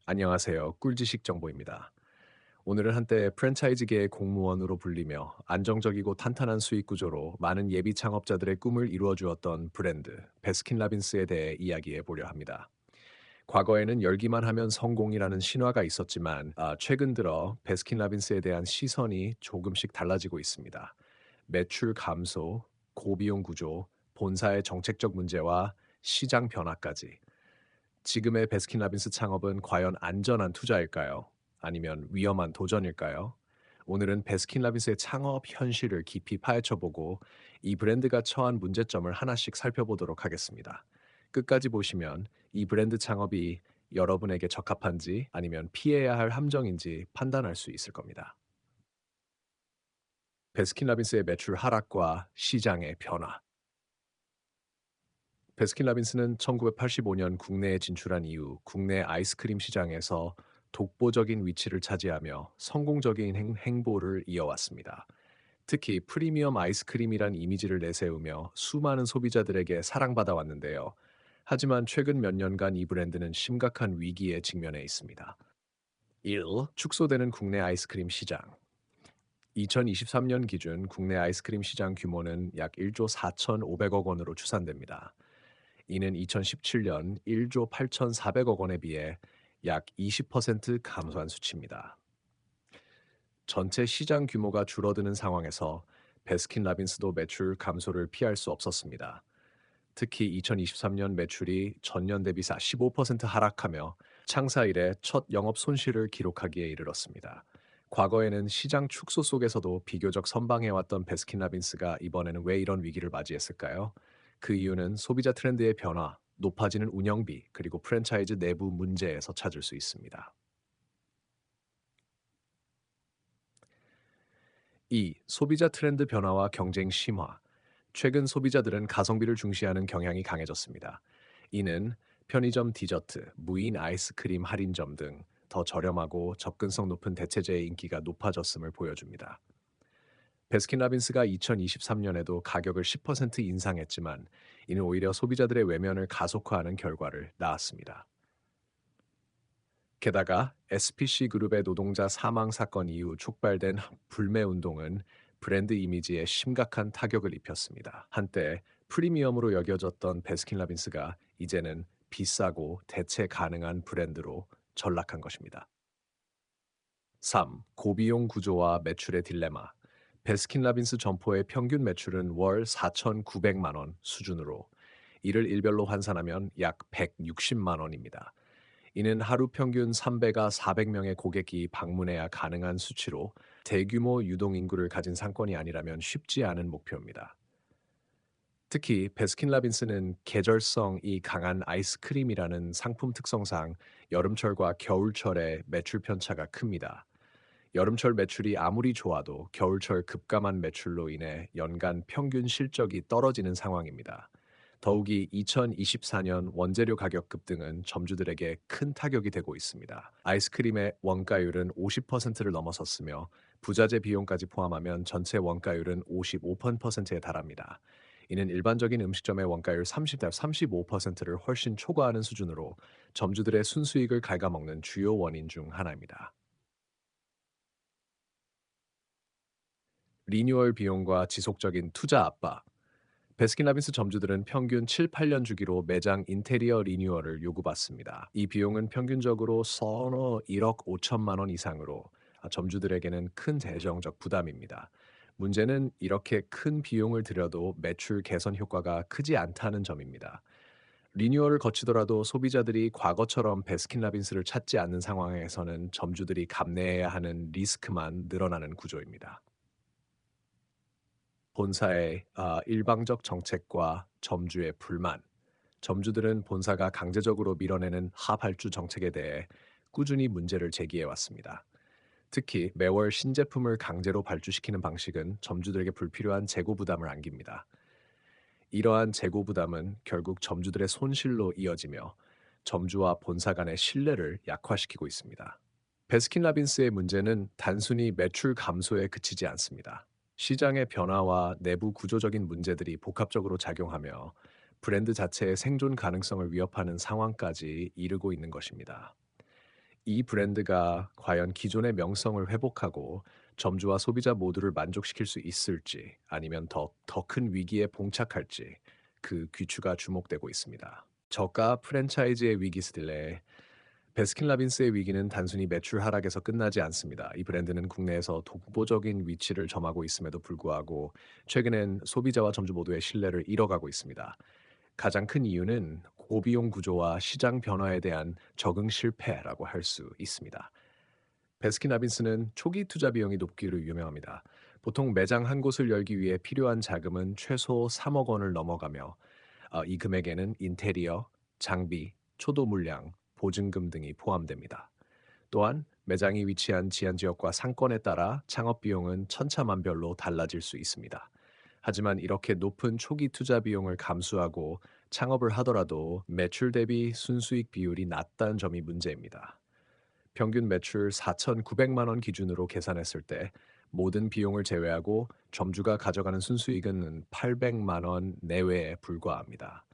안녕하세요. 꿀지식 정보입니다. 오늘은 한때 프랜차이즈계의 공무원으로 불리며 안정적이고 탄탄한 수익 구조로 많은 예비 창업자들의 꿈을 이루어 주었던 브랜드 베스킨라빈스에 대해 이야기해 보려 합니다. 과거에는 열기만 하면 성공이라는 신화가 있었지만 최근 들어 베스킨라빈스에 대한 시선이 조금씩 달라지고 있습니다. 매출 감소, 고비용 구조, 본사의 정책적 문제와 시장 변화까지 지금의 베스킨라빈스 창업은 과연 안전한 투자일까요? 아니면 위험한 도전일까요? 오늘은 베스킨라빈스의 창업 현실을 깊이 파헤쳐보고 이 브랜드가 처한 문제점을 하나씩 살펴보도록 하겠습니다. 끝까지 보시면 이 브랜드 창업이 여러분에게 적합한지 아니면 피해야 할 함정인지 판단할 수 있을 겁니다. 베스킨라빈스의 매출 하락과 시장의 변화. 베스킨라빈스는 1985년 국내에 진출한 이후 국내 아이스크림 시장에서 독보적인 위치를 차지하며 성공적인 행보를 이어왔습니다. 특히 프리미엄 아이스크림이란 이미지를 내세우며 수많은 소비자들에게 사랑받아 왔는데요. 하지만 최근 몇 년간 이 브랜드는 심각한 위기에 직면해 있습니다. 1. 축소되는 국내 아이스크림 시장. 2023년 기준 국내 아이스크림 시장 규모는 약 1조 4,500억 원으로 추산됩니다. 이는 2017년 1조 8,400억 원에 비해 약 20% 감소한 수치입니다. 전체 시장 규모가 줄어드는 상황에서 베스킨라빈스도 매출 감소를 피할 수 없었습니다. 특히 2023년 매출이 전년 대비 15% 하락하며 창사 이래 첫 영업 손실을 기록하기에 이르렀습니다. 과거에는 시장 축소 속에서도 비교적 선방해왔던 베스킨라빈스가 이번에는 왜 이런 위기를 맞이했을까요? 그 이유는 소비자 트렌드의 변화, 높아지는 운영비, 그리고 프랜차이즈 내부 문제에서 찾을 수 있습니다. 2. 소비자 트렌드 변화와 경쟁 심화. 최근 소비자들은 가성비를 중시하는 경향이 강해졌습니다. 이는 편의점 디저트, 무인 아이스크림 할인점 등 더 저렴하고 접근성 높은 대체재의 인기가 높아졌음을 보여줍니다. 베스킨라빈스가 2023년에도 가격을 10% 인상했지만 이는 오히려 소비자들의 외면을 가속화하는 결과를 낳았습니다. 게다가 SPC 그룹의 노동자 사망 사건 이후 촉발된 불매 운동은 브랜드 이미지에 심각한 타격을 입혔습니다. 한때 프리미엄으로 여겨졌던 베스킨라빈스가 이제는 비싸고 대체 가능한 브랜드로 전락한 것입니다. 3. 고비용 구조와 매출의 딜레마. 베스킨라빈스 점포의 평균 매출은 월 4,900만 원 수준으로 이를 일별로 환산하면 약 160만 원입니다. 이는 하루 평균 3배가 400명의 고객이 방문해야 가능한 수치로 대규모 유동 인구를 가진 상권이 아니라면 쉽지 않은 목표입니다. 특히 베스킨라빈스는 계절성이 강한 아이스크림이라는 상품 특성상 여름철과 겨울철의 매출 편차가 큽니다. 여름철 매출이 아무리 좋아도 겨울철 급감한 매출로 인해 연간 평균 실적이 떨어지는 상황입니다. 더욱이 2024년 원재료 가격 급등은 점주들에게 큰 타격이 되고 있습니다. 아이스크림의 원가율은 50%를 넘어섰으며 부자재 비용까지 포함하면 전체 원가율은 55%에 달합니다. 이는 일반적인 음식점의 원가율 30-35%를 훨씬 초과하는 수준으로 점주들의 순수익을 갉아먹는 주요 원인 중 하나입니다. 리뉴얼 비용과 지속적인 투자 압박. 베스킨라빈스 점주들은 평균 7-8년 주기로 매장 인테리어 리뉴얼을 요구받습니다. 이 비용은 평균적으로 서너 1억 5천만 원 이상으로 점주들에게는 큰 재정적 부담입니다. 문제는 이렇게 큰 비용을 들여도 매출 개선 효과가 크지 않다는 점입니다. 리뉴얼을 거치더라도 소비자들이 과거처럼 베스킨라빈스를 찾지 않는 상황에서는 점주들이 감내해야 하는 리스크만 늘어나는 구조입니다. 본사의 일방적 정책과 점주의 불만. 점주들은 본사가 강제적으로 밀어내는 하발주 정책에 대해 꾸준히 문제를 제기해 왔습니다. 특히 매월 신제품을 강제로 발주시키는 방식은 점주들에게 불필요한 재고 부담을 안깁니다. 이러한 재고 부담은 결국 점주들의 손실로 이어지며 점주와 본사 간의 신뢰를 약화시키고 있습니다. 베스킨라빈스의 문제는 단순히 매출 감소에 그치지 않습니다. 시장의 변화와 내부 구조적인 문제들이 복합적으로 작용하며 브랜드 자체의 생존 가능성을 위협하는 상황까지 이르고 있는 것입니다. 이 브랜드가 과연 기존의 명성을 회복하고 점주와 소비자 모두를 만족시킬 수 있을지 아니면 더 큰 위기에 봉착할지 그 귀추가 주목되고 있습니다. 저가 프랜차이즈의 위기 스릴에 베스킨라빈스의 위기는 단순히 매출 하락에서 끝나지 않습니다. 이 브랜드는 국내에서 독보적인 위치를 점하고 있음에도 불구하고 최근엔 소비자와 점주 모두의 신뢰를 잃어가고 있습니다. 가장 큰 이유는 고비용 구조와 시장 변화에 대한 적응 실패라고 할 수 있습니다. 베스킨라빈스는 초기 투자 비용이 높기로 유명합니다. 보통 매장 한 곳을 열기 위해 필요한 자금은 최소 3억 원을 넘어가며 이 금액에는 인테리어, 장비, 초도 물량, 보증금 등이 포함됩니다. 또한 매장이 위치한 지한 지역과 상권에 따라 창업 비용은 천차만별로 달라질 수 있습니다. 하지만 이렇게 높은 초기 투자 비용을 감수하고 창업을 하더라도 매출 대비 순수익 비율이 낮다는 점이 문제입니다. 평균 매출 4,900만 원 기준으로 계산했을 때 모든 비용을 제외하고 점주가 가져가는 순수익은 800만 원 내외에 불과합니다.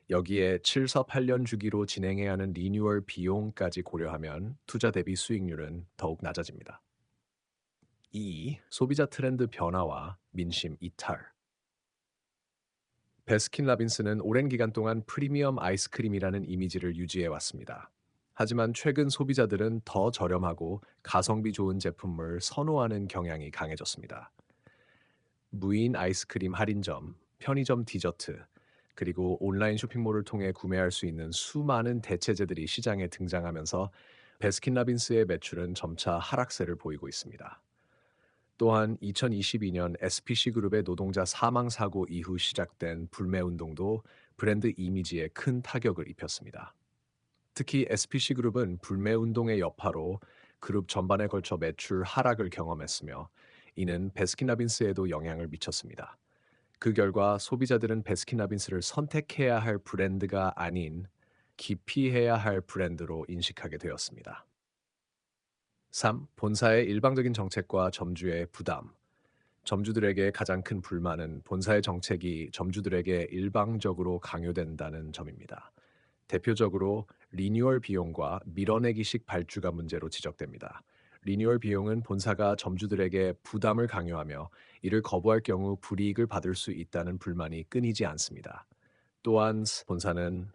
여기에 7서 8년 주기로 진행해야 하는 리뉴얼 비용까지 고려하면 투자 대비 수익률은 더욱 낮아집니다. 2. 소비자 트렌드 변화와 민심 이탈. 베스킨라빈스는 오랜 기간 동안 프리미엄 아이스크림이라는 이미지를 유지해 왔습니다. 하지만 최근 소비자들은 더 저렴하고 가성비 좋은 제품을 선호하는 경향이 강해졌습니다. 무인 아이스크림 할인점, 편의점 디저트, 그리고 온라인 쇼핑몰을 통해 구매할 수 있는 수많은 대체재들이 시장에 등장하면서 베스킨라빈스의 매출은 점차 하락세를 보이고 있습니다. 또한 2022년 SPC 그룹의 노동자 사망 사고 이후 시작된 불매 운동도 브랜드 이미지에 큰 타격을 입혔습니다. 특히 SPC 그룹은 불매 운동의 여파로 그룹 전반에 걸쳐 매출 하락을 경험했으며 이는 베스킨라빈스에도 영향을 미쳤습니다. 그 결과 소비자들은 베스킨라빈스를 선택해야 할 브랜드가 아닌 기피해야 할 브랜드로 인식하게 되었습니다. 3. 본사의 일방적인 정책과 점주의 부담. 점주들에게 가장 큰 불만은 본사의 정책이 점주들에게 일방적으로 강요된다는 점입니다. 대표적으로 리뉴얼 비용과 밀어내기식 발주가 문제로 지적됩니다. 리뉴얼 비용은 본사가 점주들에게 부담을 강요하며 이를 거부할 경우 불이익을 받을 수 있다는 불만이 끊이지 않습니다. 또한 본사는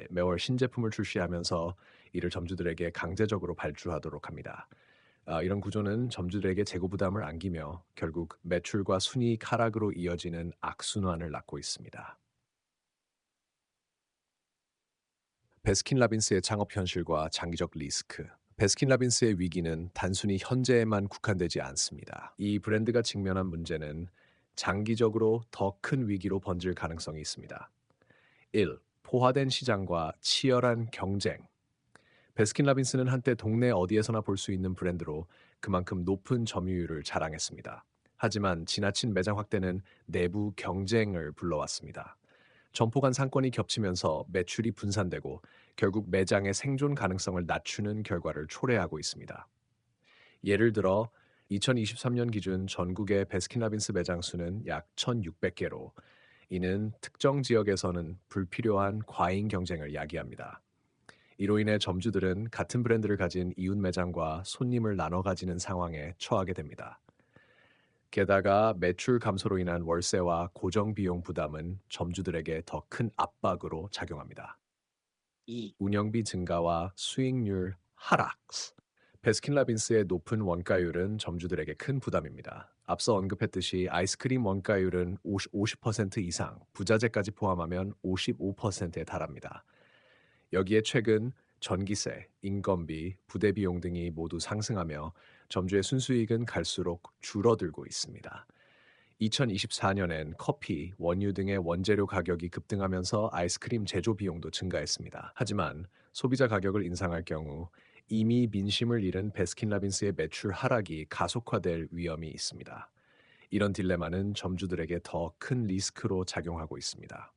매월 신제품을 출시하면서 이를 점주들에게 강제적으로 발주하도록 합니다. 이런 구조는 점주들에게 재고 부담을 안기며 결국 매출과 순이익 하락으로 이어지는 악순환을 낳고 있습니다. 베스킨라빈스의 창업 현실과 장기적 리스크. 베스킨라빈스의 위기는 단순히 현재에만 국한되지 않습니다. 이 브랜드가 직면한 문제는 장기적으로 더 큰 위기로 번질 가능성이 있습니다. 1. 포화된 시장과 치열한 경쟁. 베스킨라빈스는 한때 동네 어디에서나 볼 수 있는 브랜드로 그만큼 높은 점유율을 자랑했습니다. 하지만 지나친 매장 확대는 내부 경쟁을 불러왔습니다. 점포 간 상권이 겹치면서 매출이 분산되고 결국 매장의 생존 가능성을 낮추는 결과를 초래하고 있습니다. 예를 들어 2023년 기준 전국의 베스킨라빈스 매장 수는 약 1,600개로 이는 특정 지역에서는 불필요한 과잉 경쟁을 야기합니다. 이로 인해 점주들은 같은 브랜드를 가진 이웃 매장과 손님을 나눠 가지는 상황에 처하게 됩니다. 게다가 매출 감소로 인한 월세와 고정 비용 부담은 점주들에게 더 큰 압박으로 작용합니다. 2. 운영비 증가와 수익률 하락. 베스킨라빈스의 높은 원가율은 점주들에게 큰 부담입니다. 앞서 언급했듯이 아이스크림 원가율은 50% 이상, 부자재까지 포함하면 55%에 달합니다. 여기에 최근 전기세, 인건비, 부대 비용 등이 모두 상승하며 점주의 순수익은 갈수록 줄어들고 있습니다. 2024년엔 커피, 원유 등의 원재료 가격이 급등하면서 아이스크림 제조 비용도 증가했습니다. 하지만 소비자 가격을 인상할 경우 이미 민심을 잃은 베스킨라빈스의 매출 하락이 가속화될 위험이 있습니다. 이런 딜레마는 점주들에게 더 큰 리스크로 작용하고 있습니다.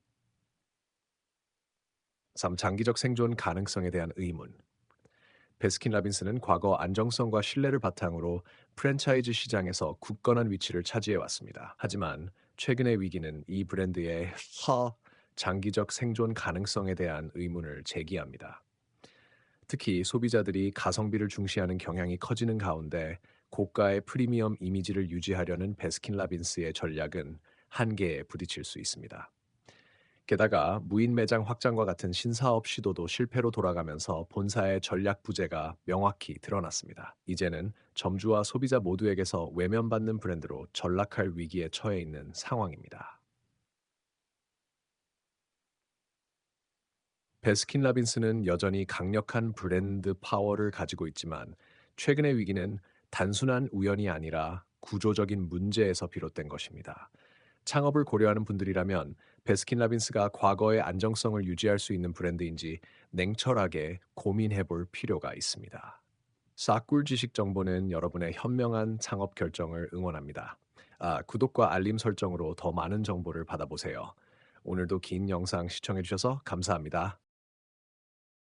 3. 장기적 생존 가능성에 대한 의문. 베스킨라빈스는 과거 안정성과 신뢰를 바탕으로 프랜차이즈 시장에서 굳건한 위치를 차지해 왔습니다. 하지만 최근의 위기는 이 브랜드의 장기적 생존 가능성에 대한 의문을 제기합니다. 특히 소비자들이 가성비를 중시하는 경향이 커지는 가운데 고가의 프리미엄 이미지를 유지하려는 베스킨라빈스의 전략은 한계에 부딪힐 수 있습니다. 게다가 무인 매장 확장과 같은 신사업 시도도 실패로 돌아가면서 본사의 전략 부재가 명확히 드러났습니다. 이제는 점주와 소비자 모두에게서 외면받는 브랜드로 전락할 위기에 처해 있는 상황입니다. 베스킨라빈스는 여전히 강력한 브랜드 파워를 가지고 있지만 최근의 위기는 단순한 우연이 아니라 구조적인 문제에서 비롯된 것입니다. 창업을 고려하는 분들이라면 베스킨라빈스가 과거의 안정성을 유지할 수 있는 브랜드인지 냉철하게 고민해 볼 필요가 있습니다. 싸꿀 지식 정보는 여러분의 현명한 창업 결정을 응원합니다. 구독과 알림 설정으로 더 많은 정보를 받아보세요. 오늘도 긴 영상 시청해 주셔서 감사합니다.